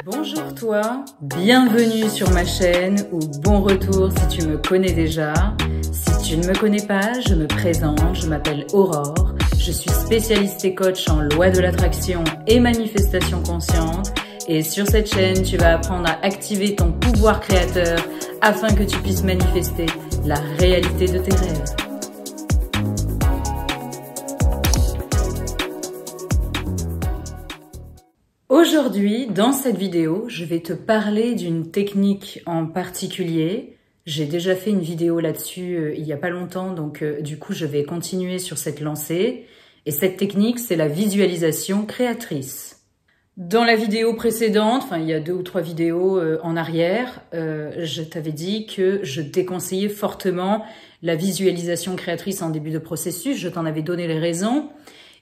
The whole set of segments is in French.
Bonjour toi, bienvenue sur ma chaîne ou bon retour si tu me connais déjà. Si tu ne me connais pas, je me présente, je m'appelle Aurore, je suis spécialiste et coach en loi de l'attraction et manifestation consciente. Et sur cette chaîne, tu vas apprendre à activer ton pouvoir créateur afin que tu puisses manifester la réalité de tes rêves. Aujourd'hui, dans cette vidéo, je vais te parler d'une technique en particulier. J'ai déjà fait une vidéo là-dessus il n'y a pas longtemps, donc du coup, je vais continuer sur cette lancée. Et cette technique, c'est la visualisation créatrice. Dans la vidéo précédente, enfin il y a 2 ou 3 vidéos en arrière, je t'avais dit que je déconseillais fortement la visualisation créatrice en début de processus. Je t'en avais donné les raisons.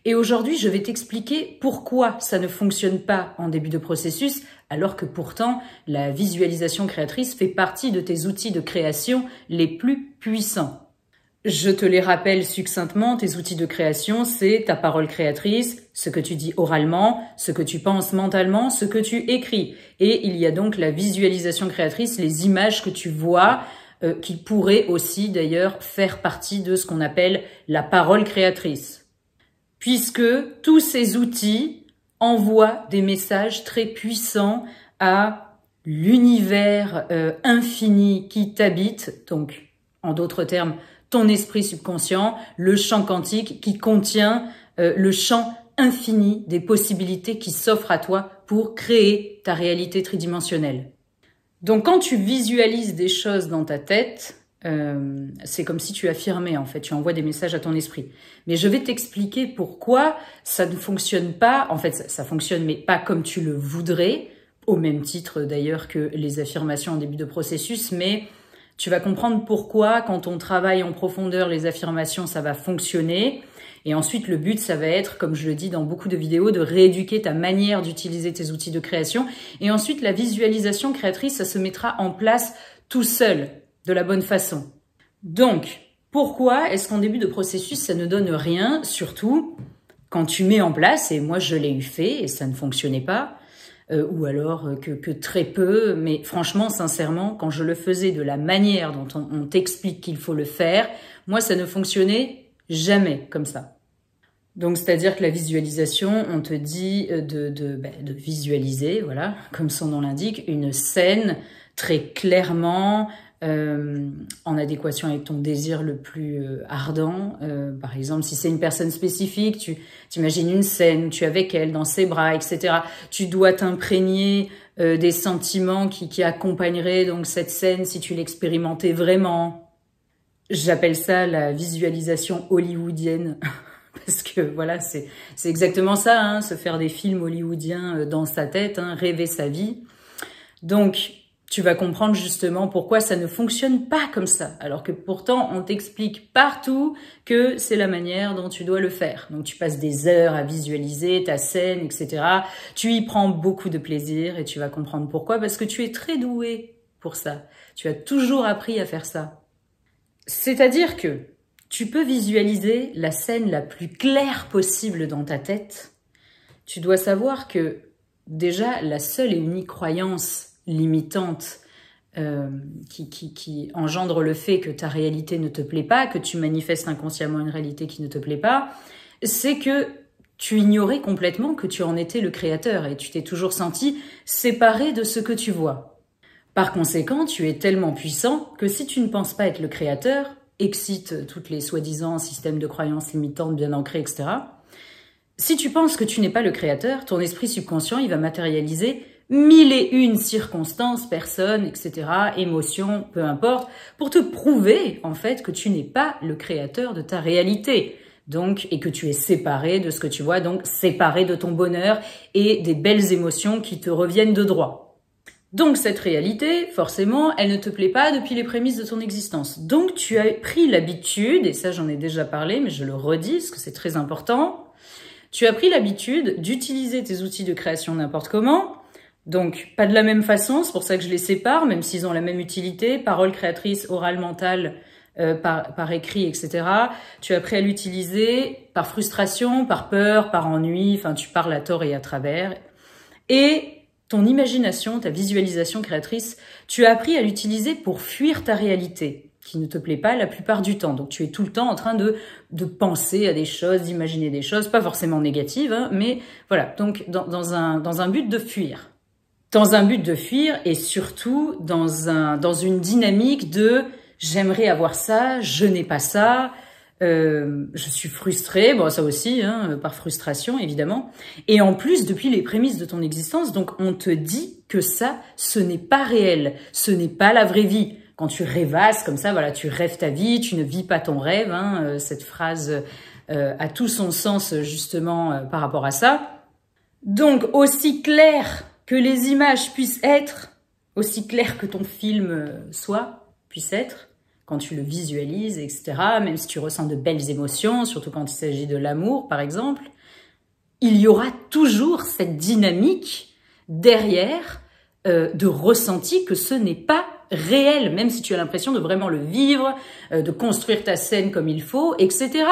Et aujourd'hui, je vais t'expliquer pourquoi ça ne fonctionne pas en début de processus, alors que pourtant, la visualisation créatrice fait partie de tes outils de création les plus puissants. Je te les rappelle succinctement, tes outils de création, c'est ta parole créatrice, ce que tu dis oralement, ce que tu penses mentalement, ce que tu écris. Et il y a donc la visualisation créatrice, les images que tu vois, qui pourraient aussi d'ailleurs faire partie de ce qu'on appelle la parole créatrice. Puisque tous ces outils envoient des messages très puissants à l'univers infini qui t'habite, donc en d'autres termes, ton esprit subconscient, le champ quantique qui contient le champ infini des possibilités qui s'offrent à toi pour créer ta réalité tridimensionnelle. Donc quand tu visualises des choses dans ta tête, c'est comme si tu affirmais en fait, tu envoies des messages à ton esprit. Mais je vais t'expliquer pourquoi ça ne fonctionne pas, en fait ça fonctionne mais pas comme tu le voudrais, au même titre d'ailleurs que les affirmations en début de processus, mais tu vas comprendre pourquoi quand on travaille en profondeur les affirmations ça va fonctionner. Et ensuite le but ça va être, comme je le dis dans beaucoup de vidéos, de rééduquer ta manière d'utiliser tes outils de création. Et ensuite la visualisation créatrice ça se mettra en place tout seul, de la bonne façon. Donc, pourquoi est-ce qu'en début de processus, ça ne donne rien, surtout quand tu mets en place, et moi je l'ai eu fait et ça ne fonctionnait pas, ou alors que très peu, mais franchement, sincèrement, quand je le faisais de la manière dont on t'explique qu'il faut le faire, moi ça ne fonctionnait jamais comme ça. Donc, c'est-à-dire que la visualisation, on te dit de visualiser, voilà, comme son nom l'indique, une scène très clairement, en adéquation avec ton désir le plus ardent. Par exemple, si c'est une personne spécifique, tu t'imagines une scène où tu es avec elle, dans ses bras, etc. Tu dois t'imprégner des sentiments qui accompagneraient donc cette scène si tu l'expérimentais vraiment. J'appelle ça la visualisation hollywoodienne. Parce que voilà, c'est exactement ça, hein, se faire des films hollywoodiens dans sa tête, hein, rêver sa vie. Donc, tu vas comprendre justement pourquoi ça ne fonctionne pas comme ça, alors que pourtant on t'explique partout que c'est la manière dont tu dois le faire. Donc tu passes des heures à visualiser ta scène, etc. Tu y prends beaucoup de plaisir et tu vas comprendre pourquoi, parce que tu es très doué pour ça. Tu as toujours appris à faire ça. C'est-à-dire que tu peux visualiser la scène la plus claire possible dans ta tête. Tu dois savoir que déjà la seule et unique croyance limitante qui engendre le fait que ta réalité ne te plaît pas, que tu manifestes inconsciemment une réalité qui ne te plaît pas, c'est que tu ignorais complètement que tu en étais le créateur et tu t'es toujours senti séparé de ce que tu vois. Par conséquent, tu es tellement puissant que si tu ne penses pas être le créateur, excite toutes les soi-disant systèmes de croyances limitantes bien ancrés, etc. Si tu penses que tu n'es pas le créateur, ton esprit subconscient, il va matérialiser 1001 circonstances, personnes, etc., émotions, peu importe, pour te prouver, en fait, que tu n'es pas le créateur de ta réalité. Donc, et que tu es séparé de ce que tu vois, donc séparé de ton bonheur et des belles émotions qui te reviennent de droit. Donc, cette réalité, forcément, elle ne te plaît pas depuis les prémices de ton existence. Donc, tu as pris l'habitude, et ça j'en ai déjà parlé, mais je le redis, parce que c'est très important, tu as pris l'habitude d'utiliser tes outils de création n'importe comment. Donc, pas de la même façon, c'est pour ça que je les sépare, même s'ils ont la même utilité. Parole créatrice, orale, mentale, par écrit, etc. Tu as appris à l'utiliser par frustration, par peur, par ennui, enfin tu parles à tort et à travers. Et ton imagination, ta visualisation créatrice, tu as appris à l'utiliser pour fuir ta réalité, qui ne te plaît pas la plupart du temps. Donc tu es tout le temps en train de penser à des choses, d'imaginer des choses, pas forcément négatives, hein, mais voilà, donc dans un but de fuir. Dans un but de fuir et surtout dans une dynamique de « j'aimerais avoir ça, je n'ai pas ça », je suis frustrée, bon ça aussi, hein, par frustration évidemment. Et en plus, depuis les prémices de ton existence, donc on te dit que ça, ce n'est pas réel, ce n'est pas la vraie vie. Quand tu rêvasses comme ça, voilà, tu rêves ta vie, tu ne vis pas ton rêve. Hein, cette phrase a tout son sens justement par rapport à ça. Donc aussi clair que les images puissent être, aussi clair que ton film puisse être, quand tu le visualises, etc., même si tu ressens de belles émotions, surtout quand il s'agit de l'amour, par exemple, il y aura toujours cette dynamique derrière de ressenti que ce n'est pas réel, même si tu as l'impression de vraiment le vivre, de construire ta scène comme il faut, etc.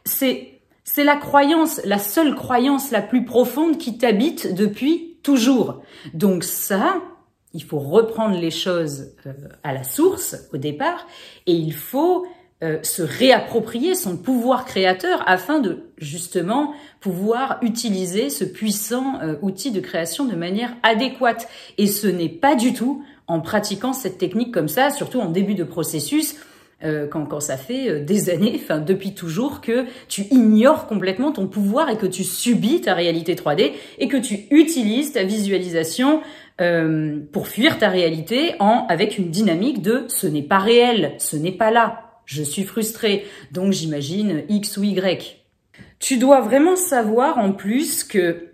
C'est la croyance, la seule croyance la plus profonde qui t'habite depuis toujours. Donc ça, il faut reprendre les choses à la source, au départ, et il faut se réapproprier son pouvoir créateur afin de, justement, pouvoir utiliser ce puissant outil de création de manière adéquate. Et ce n'est pas du tout en pratiquant cette technique comme ça, surtout en début de processus, quand ça fait des années, enfin depuis toujours, que tu ignores complètement ton pouvoir et que tu subis ta réalité 3D et que tu utilises ta visualisation pour fuir ta réalité avec une dynamique de « ce n'est pas réel, ce n'est pas là, je suis frustré, donc j'imagine X ou Y ». Tu dois vraiment savoir en plus que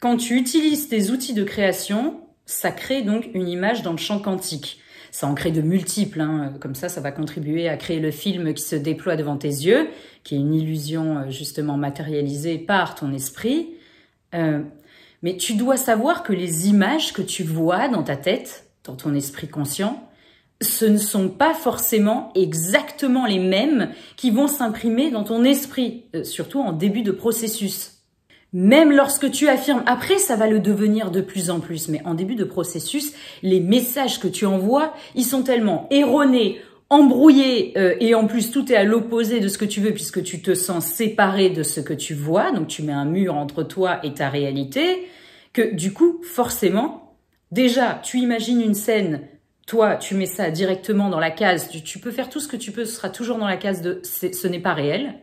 quand tu utilises tes outils de création, ça crée donc une image dans le champ quantique. Ça en crée de multiples, hein. Comme ça va contribuer à créer le film qui se déploie devant tes yeux, qui est une illusion justement matérialisée par ton esprit. Mais tu dois savoir que les images que tu vois dans ta tête, dans ton esprit conscient, ce ne sont pas forcément exactement les mêmes qui vont s'imprimer dans ton esprit, surtout en début de processus. Même lorsque tu affirmes, après ça va le devenir de plus en plus, mais en début de processus, les messages que tu envoies, ils sont tellement erronés, embrouillé et en plus tout est à l'opposé de ce que tu veux puisque tu te sens séparé de ce que tu vois, donc tu mets un mur entre toi et ta réalité, que du coup forcément, déjà tu imagines une scène, toi tu mets ça directement dans la case, tu peux faire tout ce que tu peux, ce sera toujours dans la case de ce n'est pas réel.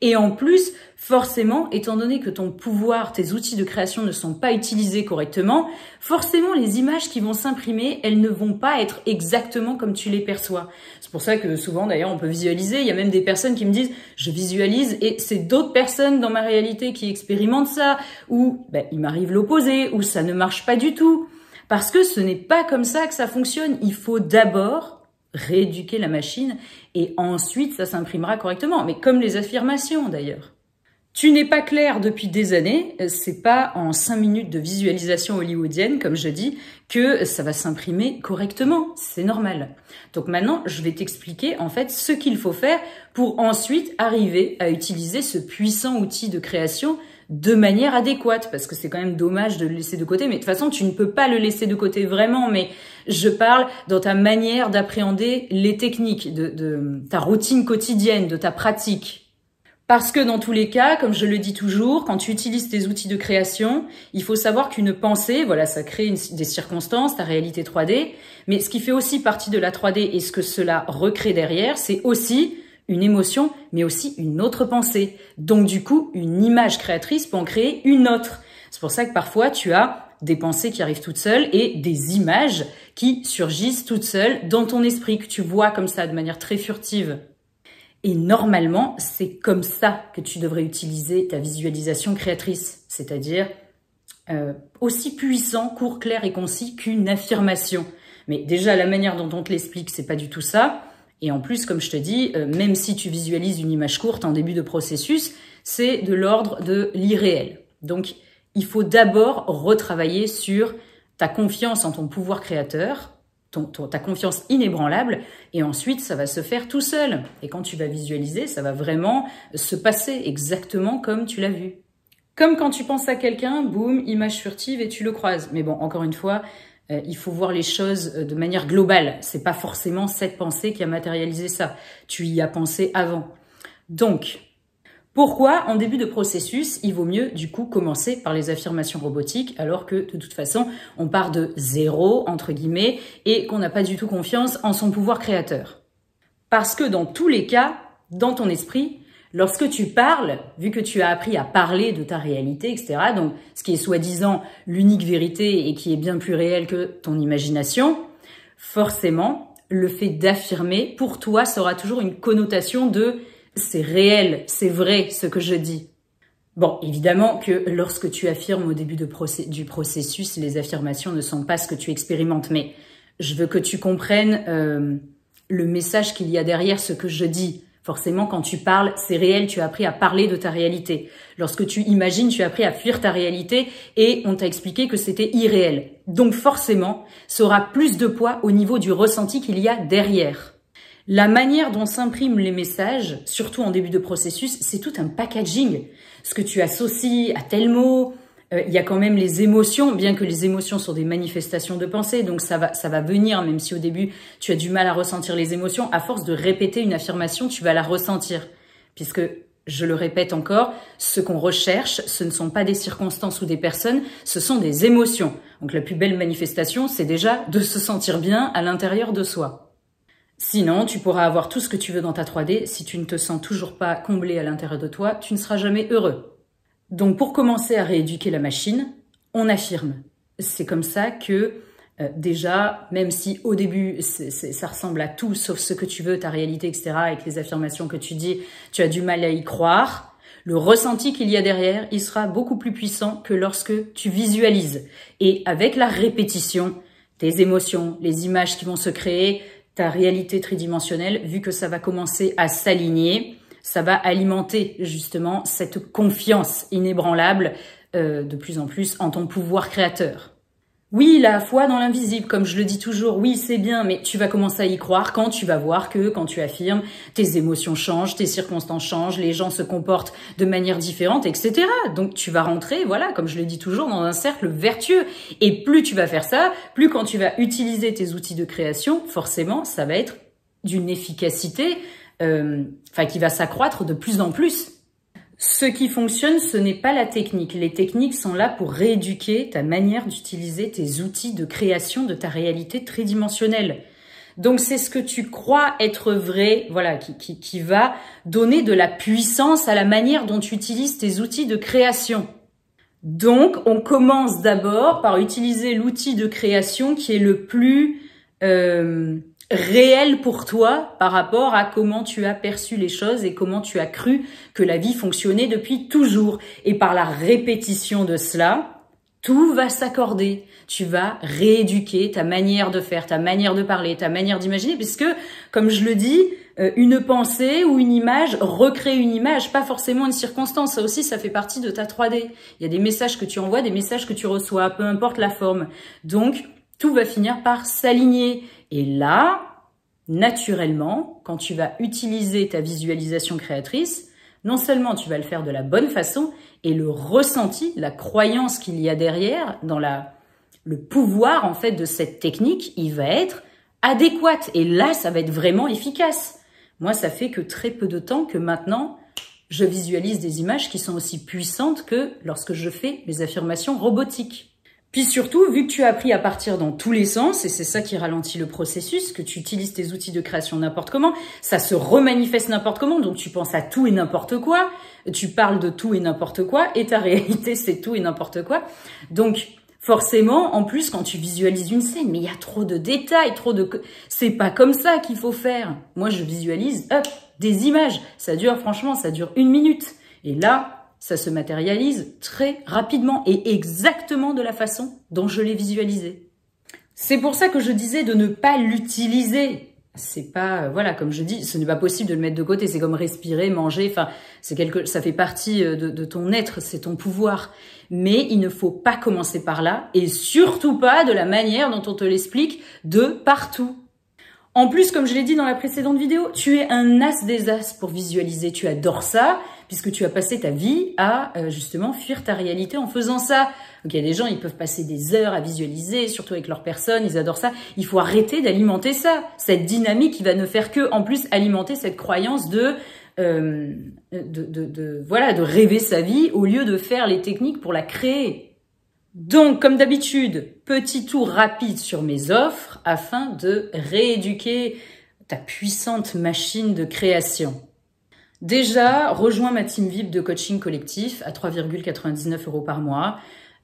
Et en plus, forcément, étant donné que ton pouvoir, tes outils de création ne sont pas utilisés correctement, forcément, les images qui vont s'imprimer, elles ne vont pas être exactement comme tu les perçois. C'est pour ça que souvent, d'ailleurs, on peut visualiser. Il y a même des personnes qui me disent « je visualise » et c'est d'autres personnes dans ma réalité qui expérimentent ça, ou il m'arrive l'opposé, ou ça ne marche pas du tout. Parce que ce n'est pas comme ça que ça fonctionne. Il faut d'abord rééduquer la machine et ensuite ça s'imprimera correctement. Mais comme les affirmations d'ailleurs. Tu n'es pas clair depuis des années, c'est pas en 5 minutes de visualisation hollywoodienne, comme je dis, que ça va s'imprimer correctement. C'est normal. Donc maintenant, je vais t'expliquer en fait ce qu'il faut faire pour ensuite arriver à utiliser ce puissant outil de création de manière adéquate, parce que c'est quand même dommage de le laisser de côté, mais de toute façon, tu ne peux pas le laisser de côté vraiment, mais je parle dans ta manière d'appréhender les techniques, de ta routine quotidienne, de ta pratique. Parce que dans tous les cas, comme je le dis toujours, quand tu utilises tes outils de création, il faut savoir qu'une pensée, voilà, ça crée des circonstances, ta réalité 3D, mais ce qui fait aussi partie de la 3D et ce que cela recrée derrière, c'est aussi une émotion, mais aussi une autre pensée. Donc du coup, une image créatrice peut en créer une autre. C'est pour ça que parfois, tu as des pensées qui arrivent toutes seules et des images qui surgissent toutes seules dans ton esprit, que tu vois comme ça, de manière très furtive. Et normalement, c'est comme ça que tu devrais utiliser ta visualisation créatrice, c'est-à-dire aussi puissant, court, clair et concis qu'une affirmation. Mais déjà, la manière dont on te l'explique, c'est pas du tout ça. Et en plus, comme je te dis, même si tu visualises une image courte en début de processus, c'est de l'ordre de l'irréel. Donc, il faut d'abord retravailler sur ta confiance en ton pouvoir créateur, ta confiance inébranlable, et ensuite ça va se faire tout seul. Et quand tu vas visualiser, ça va vraiment se passer exactement comme tu l'as vu. Comme quand tu penses à quelqu'un, boum, image furtive et tu le croises. Mais bon, encore une fois, il faut voir les choses de manière globale. C'est pas forcément cette pensée qui a matérialisé ça. Tu y as pensé avant. Donc, pourquoi, en début de processus, il vaut mieux, du coup, commencer par les affirmations robotiques, alors que, de toute façon, on part de zéro, entre guillemets, et qu'on n'a pas du tout confiance en son pouvoir créateur. Parce que dans tous les cas, dans ton esprit, lorsque tu parles, vu que tu as appris à parler de ta réalité, etc., donc ce qui est soi-disant l'unique vérité et qui est bien plus réel que ton imagination, forcément, le fait d'affirmer, pour toi, ça aura toujours une connotation de « c'est réel, c'est vrai ce que je dis ». Bon, évidemment que lorsque tu affirmes au début du processus, les affirmations ne sont pas ce que tu expérimentes, mais je veux que tu comprennes le message qu'il y a derrière ce que je dis. Forcément, quand tu parles, c'est réel, tu as appris à parler de ta réalité. Lorsque tu imagines, tu as appris à fuir ta réalité et on t'a expliqué que c'était irréel. Donc forcément, ça aura plus de poids au niveau du ressenti qu'il y a derrière. La manière dont s'impriment les messages, surtout en début de processus, c'est tout un packaging. Ce que tu associes à tel mot, il y a quand même les émotions, bien que les émotions sont des manifestations de pensée, donc ça va venir, même si au début tu as du mal à ressentir les émotions, à force de répéter une affirmation, tu vas la ressentir. Puisque, je le répète encore, ce qu'on recherche, ce ne sont pas des circonstances ou des personnes, ce sont des émotions. Donc la plus belle manifestation, c'est déjà de se sentir bien à l'intérieur de soi. Sinon, tu pourras avoir tout ce que tu veux dans ta 3D. Si tu ne te sens toujours pas comblé à l'intérieur de toi, tu ne seras jamais heureux. Donc, pour commencer à rééduquer la machine, on affirme. C'est comme ça que, déjà, même si au début, ça ressemble à tout, sauf ce que tu veux, ta réalité, etc., avec les affirmations que tu dis, tu as du mal à y croire, le ressenti qu'il y a derrière, il sera beaucoup plus puissant que lorsque tu visualises. Et avec la répétition, tes émotions, les images qui vont se créer, ta réalité tridimensionnelle, vu que ça va commencer à s'aligner, ça va alimenter justement cette confiance inébranlable de plus en plus en ton pouvoir créateur. Oui, la foi dans l'invisible, comme je le dis toujours, oui, c'est bien, mais tu vas commencer à y croire quand tu vas voir que, quand tu affirmes, tes émotions changent, tes circonstances changent, les gens se comportent de manière différente, etc. Donc tu vas rentrer, voilà, comme je le dis toujours, dans un cercle vertueux. Et plus tu vas faire ça, plus quand tu vas utiliser tes outils de création, forcément, ça va être d'une efficacité, qui va s'accroître de plus en plus. Ce qui fonctionne, ce n'est pas la technique. Les techniques sont là pour rééduquer ta manière d'utiliser tes outils de création de ta réalité tridimensionnelle. Donc c'est ce que tu crois être vrai, voilà, qui va donner de la puissance à la manière dont tu utilises tes outils de création. Donc on commence d'abord par utiliser l'outil de création qui est le plus réel pour toi par rapport à comment tu as perçu les choses et comment tu as cru que la vie fonctionnait depuis toujours. Et par la répétition de cela, tout va s'accorder. Tu vas rééduquer ta manière de faire, ta manière de parler, ta manière d'imaginer, puisque, comme je le dis, une pensée ou une image recrée une image, pas forcément une circonstance. Ça aussi, ça fait partie de ta 3D. Il y a des messages que tu envoies, des messages que tu reçois, peu importe la forme. Donc, tout va finir par s'aligner. Et là, naturellement, quand tu vas utiliser ta visualisation créatrice, non seulement tu vas le faire de la bonne façon, et le ressenti, la croyance qu'il y a derrière, dans le pouvoir en fait de cette technique, il va être adéquat. Et là, ça va être vraiment efficace. Moi, ça fait que très peu de temps que maintenant, je visualise des images qui sont aussi puissantes que lorsque je fais mes affirmations robotiques. Puis surtout, vu que tu as appris à partir dans tous les sens, et c'est ça qui ralentit le processus, que tu utilises tes outils de création n'importe comment, ça se remanifeste n'importe comment, donc tu penses à tout et n'importe quoi, tu parles de tout et n'importe quoi, et ta réalité c'est tout et n'importe quoi. Donc forcément, en plus, quand tu visualises une scène, mais il y a trop de détails, c'est pas comme ça qu'il faut faire. Moi, je visualise, des images. Ça dure 1 minute. Et là, ça se matérialise très rapidement et exactement de la façon dont je l'ai visualisé. C'est pour ça que je disais de ne pas l'utiliser c'est pas, voilà, comme je dis, ce n'est pas possible de le mettre de côté. C'est comme respirer, manger. Enfin, ça fait partie de ton être, c'est ton pouvoir. Mais il ne faut pas commencer par là, et surtout pas de la manière dont on te l'explique de partout. En plus, comme je l'ai dit dans la précédente vidéo, tu es un as des as pour visualiser. Tu adores ça, puisque tu as passé ta vie à justement fuir ta réalité en faisant ça. Donc il y a des gens, ils peuvent passer des heures à visualiser, surtout avec leur personne, ils adorent ça. Il faut arrêter d'alimenter ça, cette dynamique qui va ne faire que, en plus, alimenter cette croyance de rêver sa vie au lieu de faire les techniques pour la créer. Donc, comme d'habitude, petit tour rapide sur mes offres afin de rééduquer ta puissante machine de création. Déjà, rejoins ma team VIP de coaching collectif à 3,99 € par mois.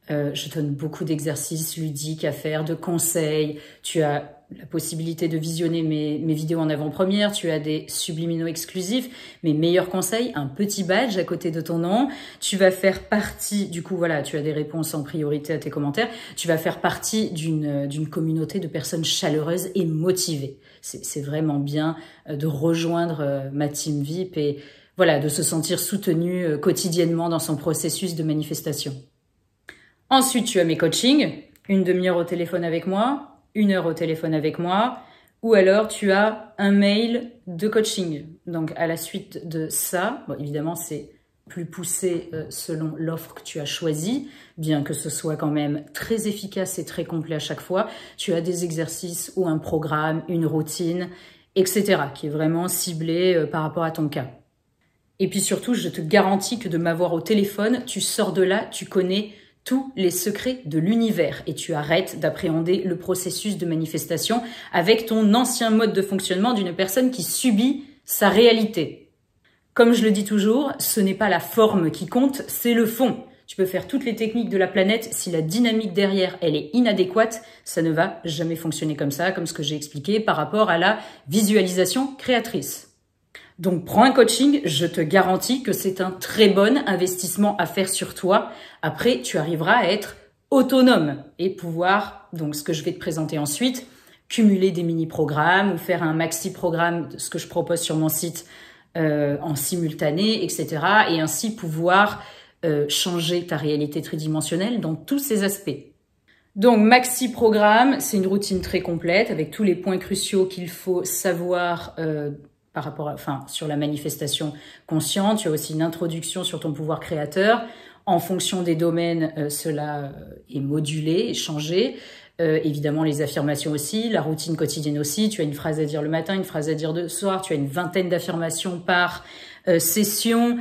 Je te donne beaucoup d'exercices ludiques à faire, de conseils. Tu as la possibilité de visionner mes vidéos en avant-première. Tu as des subliminaux exclusifs, mes meilleurs conseils, un petit badge à côté de ton nom. Tu vas faire partie, du coup, voilà, tu as des réponses en priorité à tes commentaires. Tu vas faire partie d'une communauté de personnes chaleureuses et motivées. C'est vraiment bien de rejoindre ma team VIP et voilà, de se sentir soutenu quotidiennement dans son processus de manifestation. Ensuite, tu as mes coachings, une demi-heure au téléphone avec moi, 1 heure au téléphone avec moi, ou alors tu as un mail de coaching. Donc, à la suite de ça, bon, évidemment, c'est plus poussé selon l'offre que tu as choisie, bien que ce soit quand même très efficace et très complet à chaque fois. Tu as des exercices ou un programme, une routine, etc., qui est vraiment ciblé par rapport à ton cas. Et puis surtout, je te garantis que de m'avoir au téléphone, tu sors de là, tu connais tous les secrets de l'univers et tu arrêtes d'appréhender le processus de manifestation avec ton ancien mode de fonctionnement d'une personne qui subit sa réalité. Comme je le dis toujours, ce n'est pas la forme qui compte, c'est le fond. Tu peux faire toutes les techniques de la planète, si la dynamique derrière, elle est inadéquate, ça ne va jamais fonctionner comme ça, comme ce que j'ai expliqué par rapport à la visualisation créatrice. Donc, prends un coaching, je te garantis que c'est un très bon investissement à faire sur toi. Après, tu arriveras à être autonome et pouvoir, donc ce que je vais te présenter ensuite, cumuler des mini-programmes ou faire un maxi-programme, ce que je propose sur mon site en simultané, etc. Et ainsi pouvoir changer ta réalité tridimensionnelle dans tous ces aspects. Donc, maxi-programme, c'est une routine très complète avec tous les points cruciaux qu'il faut savoir par rapport sur la manifestation consciente. Tu as aussi une introduction sur ton pouvoir créateur. En fonction des domaines, cela est modulé et changé. Évidemment, les affirmations aussi, la routine quotidienne aussi. Tu as une phrase à dire le matin, une phrase à dire le soir. Tu as une vingtaine d'affirmations par session.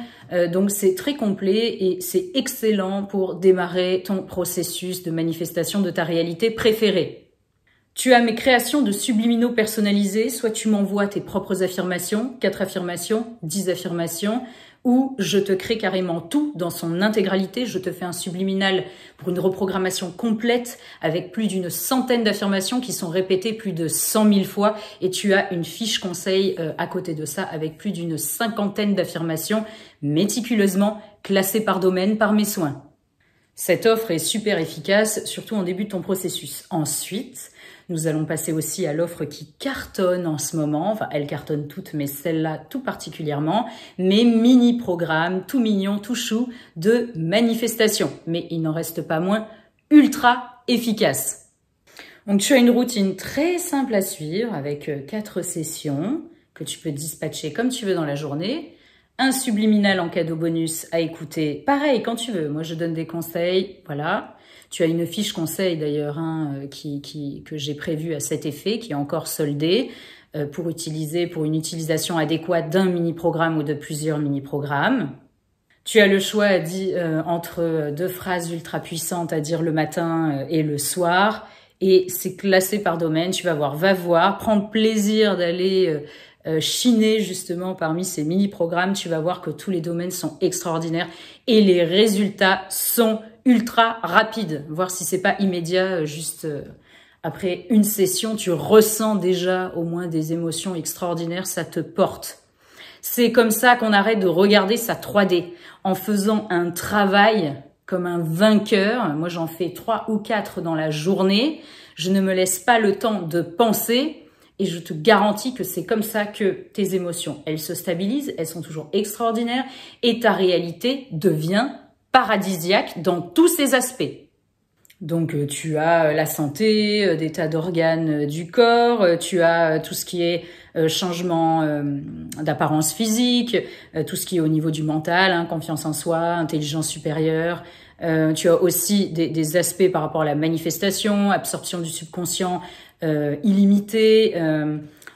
Donc, c'est très complet et c'est excellent pour démarrer ton processus de manifestation de ta réalité préférée. Tu as mes créations de subliminaux personnalisés, soit tu m'envoies tes propres affirmations, 4 affirmations, 10 affirmations, ou je te crée carrément tout dans son intégralité. Je te fais un subliminal pour une reprogrammation complète avec plus d'une centaine d'affirmations qui sont répétées plus de 100 000 fois et tu as une fiche conseil à côté de ça avec plus d'une 50aine d'affirmations méticuleusement classées par domaine par mes soins. Cette offre est super efficace, surtout en début de ton processus. Ensuite, nous allons passer aussi à l'offre qui cartonne en ce moment. Enfin, elles cartonnent toutes, mais celle-là tout particulièrement. Mes mini-programmes tout mignons, tout chou de manifestation. Mais il n'en reste pas moins ultra efficace. Donc, tu as une routine très simple à suivre avec 4 sessions que tu peux dispatcher comme tu veux dans la journée. Un subliminal en cadeau bonus à écouter, pareil, quand tu veux. Moi, je donne des conseils, voilà. Tu as une fiche conseil d'ailleurs que j'ai prévue à cet effet, qui est encore soldée pour une utilisation adéquate d'un mini-programme ou de plusieurs mini-programmes. Tu as le choix entre 2 phrases ultra puissantes à dire le matin et le soir. Et c'est classé par domaine. Tu vas voir, prends plaisir d'aller chiner justement parmi ces mini-programmes. Tu vas voir que tous les domaines sont extraordinaires et les résultats sont ultra rapide, voir si c'est pas immédiat, juste après une session, tu ressens déjà au moins des émotions extraordinaires, ça te porte. C'est comme ça qu'on arrête de regarder sa 3D, en faisant un travail comme un vainqueur. Moi, j'en fais 3 ou 4 dans la journée. Je ne me laisse pas le temps de penser Et je te garantis que c'est comme ça que tes émotions, elles se stabilisent, elles sont toujours extraordinaires et ta réalité devient paradisiaque dans tous ses aspects. Donc tu as la santé, des tas d'organes du corps, tu as tout ce qui est changement d'apparence physique, tout ce qui est au niveau du mental, hein, confiance en soi, intelligence supérieure. Tu as aussi des aspects par rapport à la manifestation, absorption du subconscient illimitée.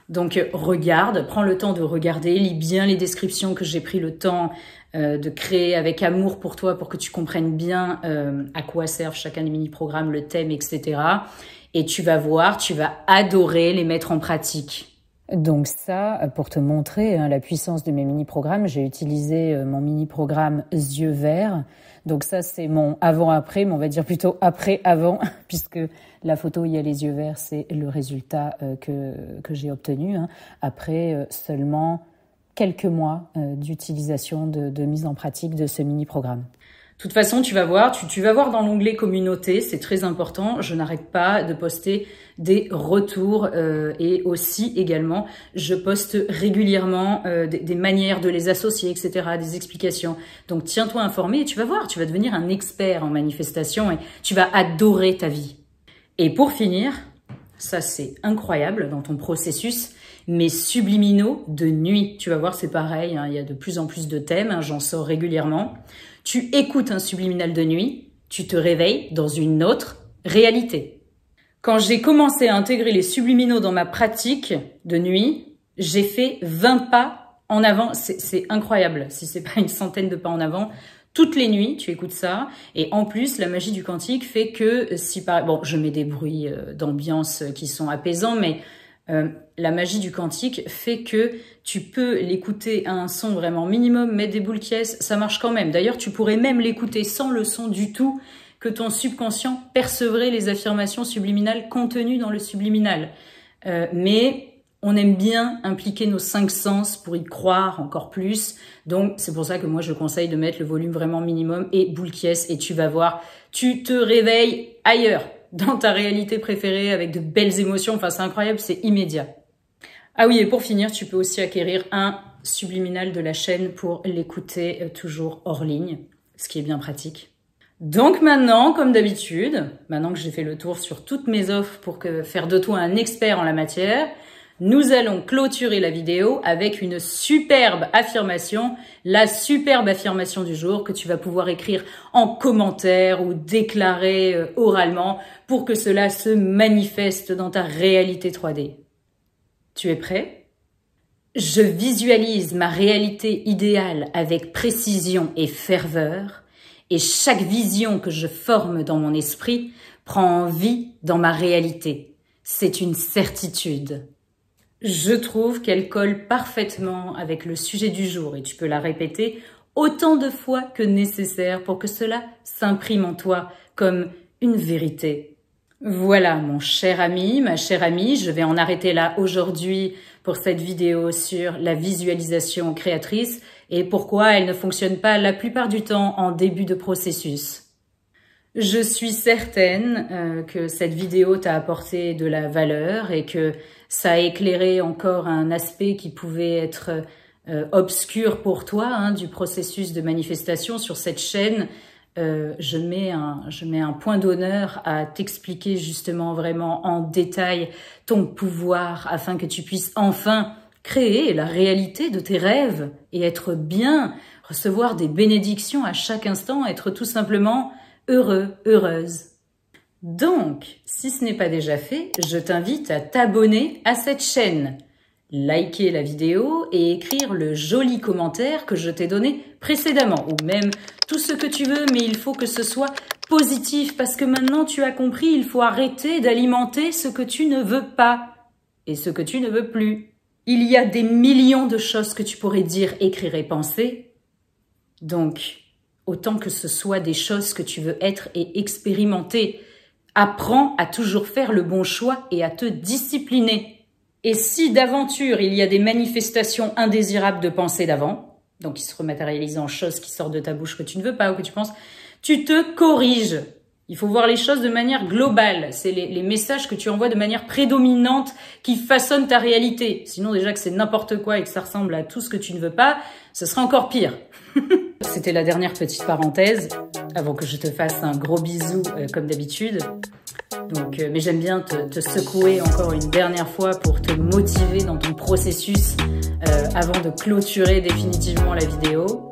Donc regarde, prends le temps de regarder, lis bien les descriptions que j'ai pris le temps de créer avec amour pour toi, pour que tu comprennes bien à quoi servent chacun des mini-programmes, le thème, etc. Et tu vas voir, tu vas adorer les mettre en pratique. Donc ça, pour te montrer la puissance de mes mini-programmes, j'ai utilisé mon mini-programme Yeux verts. Donc ça, c'est mon avant-après, mais on va dire plutôt après-avant, puisque la photo, il y a les yeux verts, c'est le résultat que j'ai obtenu, hein, après seulement quelques mois d'utilisation, de mise en pratique de ce mini-programme. De toute façon, tu vas voir dans l'onglet communauté, c'est très important. Je n'arrête pas de poster des retours et aussi également, je poste régulièrement des manières de les associer, etc., des explications. Donc, tiens-toi informé et tu vas voir, tu vas devenir un expert en manifestation et tu vas adorer ta vie. Et pour finir, ça c'est incroyable dans ton processus, mes subliminaux de nuit. Tu vas voir, c'est pareil, hein, il y a de plus en plus de thèmes, hein, j'en sors régulièrement. Tu écoutes un subliminal de nuit, tu te réveilles dans une autre réalité. Quand j'ai commencé à intégrer les subliminaux dans ma pratique de nuit, j'ai fait 20 pas en avant. C'est incroyable, si c'est pas une centaine de pas en avant. Toutes les nuits, tu écoutes ça. Et en plus, la magie du quantique fait que si bon, je mets des bruits d'ambiance qui sont apaisants, mais la magie du quantique fait que tu peux l'écouter à un son vraiment minimum, mettre des boules qui ça marche quand même. D'ailleurs, tu pourrais même l'écouter sans le son du tout, que ton subconscient percevrait les affirmations subliminales contenues dans le subliminal. Mais on aime bien impliquer nos 5 sens pour y croire encore plus. Donc, c'est pour ça que moi, je conseille de mettre le volume vraiment minimum et boule qui et tu vas voir, tu te réveilles ailleurs, dans ta réalité préférée, avec de belles émotions. Enfin, c'est incroyable, c'est immédiat. Ah oui, et pour finir, tu peux aussi acquérir un subliminal de la chaîne pour l'écouter toujours hors ligne, ce qui est bien pratique. Donc maintenant, comme d'habitude, maintenant que j'ai fait le tour sur toutes mes offres pour faire de toi un expert en la matière, nous allons clôturer la vidéo avec une superbe affirmation, la superbe affirmation du jour que tu vas pouvoir écrire en commentaire ou déclarer oralement pour que cela se manifeste dans ta réalité 3D. Tu es prêt? Je visualise ma réalité idéale avec précision et ferveur, et chaque vision que je forme dans mon esprit prend vie dans ma réalité. C'est une certitude. Je trouve qu'elle colle parfaitement avec le sujet du jour et tu peux la répéter autant de fois que nécessaire pour que cela s'imprime en toi comme une vérité. Voilà mon cher ami, ma chère amie, je vais en arrêter là aujourd'hui pour cette vidéo sur la visualisation créatrice et pourquoi elle ne fonctionne pas la plupart du temps en début de processus. Je suis certaine que cette vidéo t'a apporté de la valeur et que ça a éclairé encore un aspect qui pouvait être obscur pour toi hein, du processus de manifestation sur cette chaîne. Je mets un point d'honneur à t'expliquer justement vraiment en détail ton pouvoir afin que tu puisses enfin créer la réalité de tes rêves et être bien, recevoir des bénédictions à chaque instant, être tout simplement heureux, heureuse. Donc, si ce n'est pas déjà fait, je t'invite à t'abonner à cette chaîne, liker la vidéo et écrire le joli commentaire que je t'ai donné précédemment, ou même tout ce que tu veux, mais il faut que ce soit positif, parce que maintenant tu as compris, il faut arrêter d'alimenter ce que tu ne veux pas et ce que tu ne veux plus. Il y a des millions de choses que tu pourrais dire, écrire et penser, donc autant que ce soit des choses que tu veux être et expérimenter. Apprends à toujours faire le bon choix et à te discipliner. Et si d'aventure il y a des manifestations indésirables de pensée d'avant, donc qui se rematérialisent en choses qui sortent de ta bouche que tu ne veux pas ou que tu penses, tu te corriges. Il faut voir les choses de manière globale. C'est les messages que tu envoies de manière prédominante qui façonnent ta réalité. Sinon, déjà que c'est n'importe quoi et que ça ressemble à tout ce que tu ne veux pas, ce serait encore pire. C'était la dernière petite parenthèse, avant que je te fasse un gros bisou comme d'habitude. Donc, mais j'aime bien te secouer encore une dernière fois pour te motiver dans ton processus avant de clôturer définitivement la vidéo.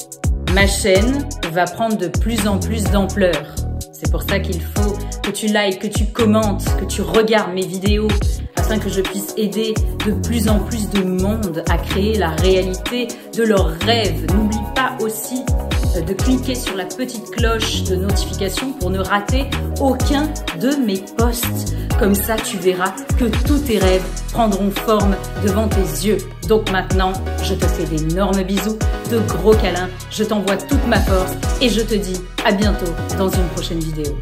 Ma chaîne va prendre de plus en plus d'ampleur. C'est pour ça qu'il faut que tu likes, que tu commentes, que tu regardes mes vidéos afin que je puisse aider de plus en plus de monde à créer la réalité de leurs rêves. N'oublie pas aussi de cliquer sur la petite cloche de notification pour ne rater aucun de mes posts. Comme ça, tu verras que tous tes rêves prendront forme devant tes yeux. Donc maintenant, je te fais d'énormes bisous, de gros câlins, je t'envoie toute ma force et je te dis à bientôt dans une prochaine vidéo.